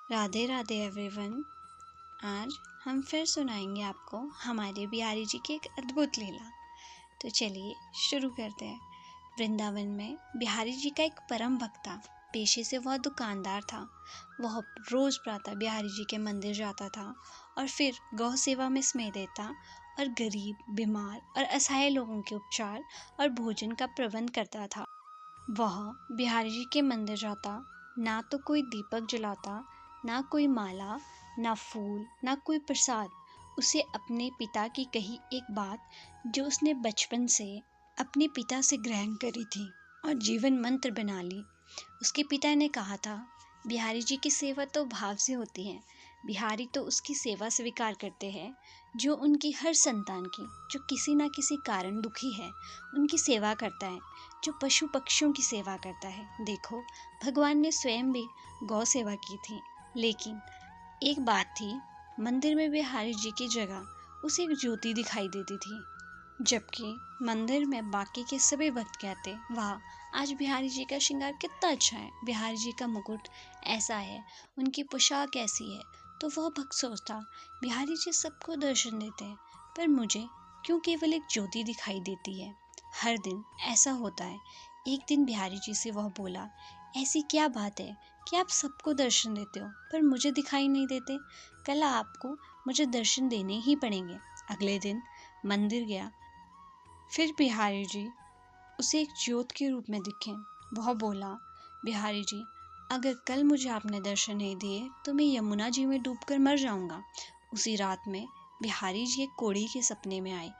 Radhe Radhe everyone. आज हम फिर सुनाएंगे आपको हमारे बिहारी जी की एक अद्भुत लीला। तो चलिए शुरू करते हैं। वृंदावन में बिहारी जी का एक परम भक्त था। पेशे से वह दुकानदार था। वह रोज प्रातः बिहारी जी के मंदिर जाता था और फिर गौ सेवा में समय देता और गरीब, बीमार और असहाय लोगों के उपचार और भोजन का प्रबंध करता था। वह बिहारी जी के मंदिर जाता, ना तो कोई दीपक जलाता, ना कोई माला, ना फूल, ना कोई प्रसाद। उसे अपने पिता की कही एक बात, जो उसने बचपन से अपने पिता से ग्रहण करी थी और जीवन मंत्र बना ली। उसके पिता ने कहा था, बिहारी जी की सेवा तो भाव से होती है। बिहारी तो उसकी सेवा स्वीकार करते हैं, जो उनकी हर संतान की, जो किसी ना किसी कारण दुखी है, उनकी सेवा करता है, जो पशु पक्षियों की सेवा करता है। देखो, भगवान ने स्वयं भी गौ सेवा की थी। लेकिन एक बात थी, मंदिर में बिहारी जी की जगह उसे एक ज्योति दिखाई देती थी, जबकि मंदिर में बाकी के सभी भक्त कहते, वाह, आज बिहारी जी का श्रृंगार कितना अच्छा है, बिहारी जी का मुकुट ऐसा है, उनकी पोशाक ऐसी है। तो वह भक्त सोचता, बिहारी जी सबको दर्शन देते हैं, पर मुझे क्यों केवल एक ज्योति दिखाई देती है। हर दिन ऐसा होता है। एक दिन बिहारी जी से वह बोला, ऐसी क्या बात है कि आप सबको दर्शन देते हो पर मुझे दिखाई नहीं देते। कल आपको मुझे दर्शन देने ही पड़ेंगे। अगले दिन मंदिर गया। फिर बिहारी जी उसे एक ज्योत के रूप में दिखे। वह बोला, बिहारी जी, अगर कल मुझे आपने दर्शन नहीं दिए तो मैं यमुना जी में डूबकर मर जाऊंगा। उसी रात में बिहारी जी एक कोढ़ी के सपने में आए,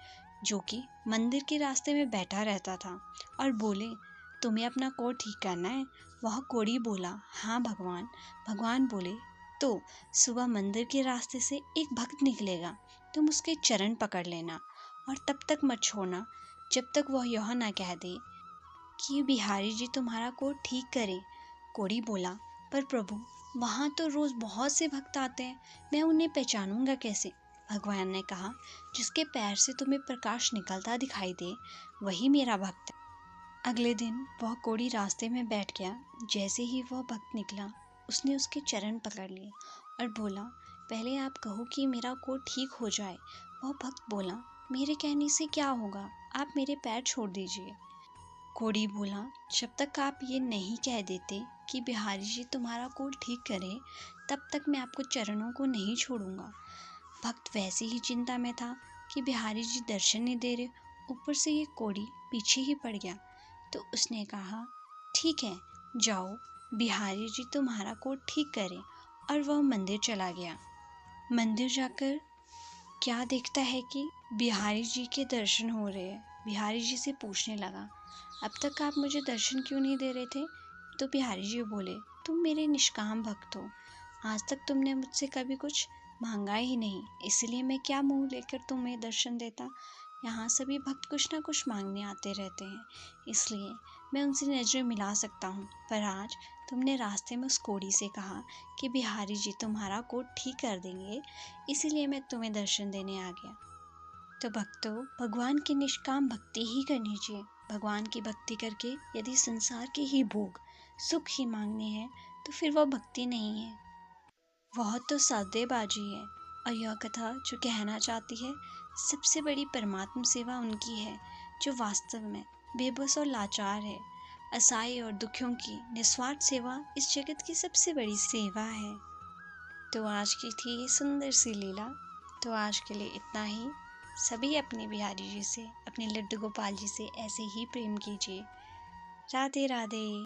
जो कि मंदिर के रास्ते में बैठा रहता था और बोले, तुम्हें अपना कोढ़ ठीक करना है। वह कोढ़ी बोला, हाँ भगवान। भगवान बोले, तो सुबह मंदिर के रास्ते से एक भक्त निकलेगा, तुम उसके चरण पकड़ लेना और तब तक मत छोड़ना जब तक वह यह ना कह दे कि बिहारी जी तुम्हारा कोढ़ ठीक करें। कोढ़ी बोला, पर प्रभु, वहाँ तो रोज बहुत से भक्त आते हैं, मैं उन्हें पहचानूंगा कैसे। भगवान ने कहा, जिसके पैर से तुम्हें प्रकाश निकलता दिखाई दे, वही मेरा भक्त है। अगले दिन वह कोढ़ी रास्ते में बैठ गया। जैसे ही वह भक्त निकला, उसने उसके चरण पकड़ लिए और बोला, पहले आप कहो कि मेरा कोढ़ ठीक हो जाए। वह भक्त बोला, मेरे कहने से क्या होगा, आप मेरे पैर छोड़ दीजिए। कोढ़ी बोला, जब तक आप ये नहीं कह देते कि बिहारी जी तुम्हारा कोढ़ ठीक करे, तब तक मैं आपको चरणों को नहीं छोड़ूंगा। भक्त वैसे ही चिंता में था कि बिहारी जी दर्शन नहीं दे रहे, ऊपर से ये कोढ़ी पीछे ही पड़ गया। तो उसने कहा, ठीक है, जाओ, बिहारी जी तुम्हारा कोढ़ ठीक करें। और वह मंदिर चला गया। मंदिर जाकर क्या देखता है कि बिहारी जी के दर्शन हो रहे हैं। बिहारी जी से पूछने लगा, अब तक आप मुझे दर्शन क्यों नहीं दे रहे थे। तो बिहारी जी बोले, तुम मेरे निष्काम भक्त हो, आज तक तुमने मुझसे कभी कुछ मांगा ही नहीं, इसलिए मैं क्या मुंह लेकर तुम्हें दर्शन देता। यहाँ सभी भक्त कुछ ना कुछ मांगने आते रहते हैं, इसलिए मैं उनसे नजरें मिला सकता हूँ। पर आज तुमने रास्ते में उस कोढ़ी से कहा कि बिहारी जी तुम्हारा कोढ़ ठीक कर देंगे, इसीलिए मैं तुम्हें दर्शन देने आ गया। तो भक्तों, भगवान की निष्काम भक्ति ही करनी चाहिए। भगवान की भक्ति करके यदि संसार के ही भोग, सुख ही मांगने हैं, तो फिर वह भक्ति नहीं है, वह तो सौदेबाजी है। और यह कथा जो कहना चाहती है, सबसे बड़ी परमात्म सेवा उनकी है जो वास्तव में बेबस और लाचार है। असहाय और दुखियों की निस्वार्थ सेवा इस जगत की सबसे बड़ी सेवा है। तो आज की थी ये सुंदर सी लीला। तो आज के लिए इतना ही। सभी अपने बिहारी जी से, अपने लड्डू गोपाल जी से ऐसे ही प्रेम कीजिए। राधे राधे।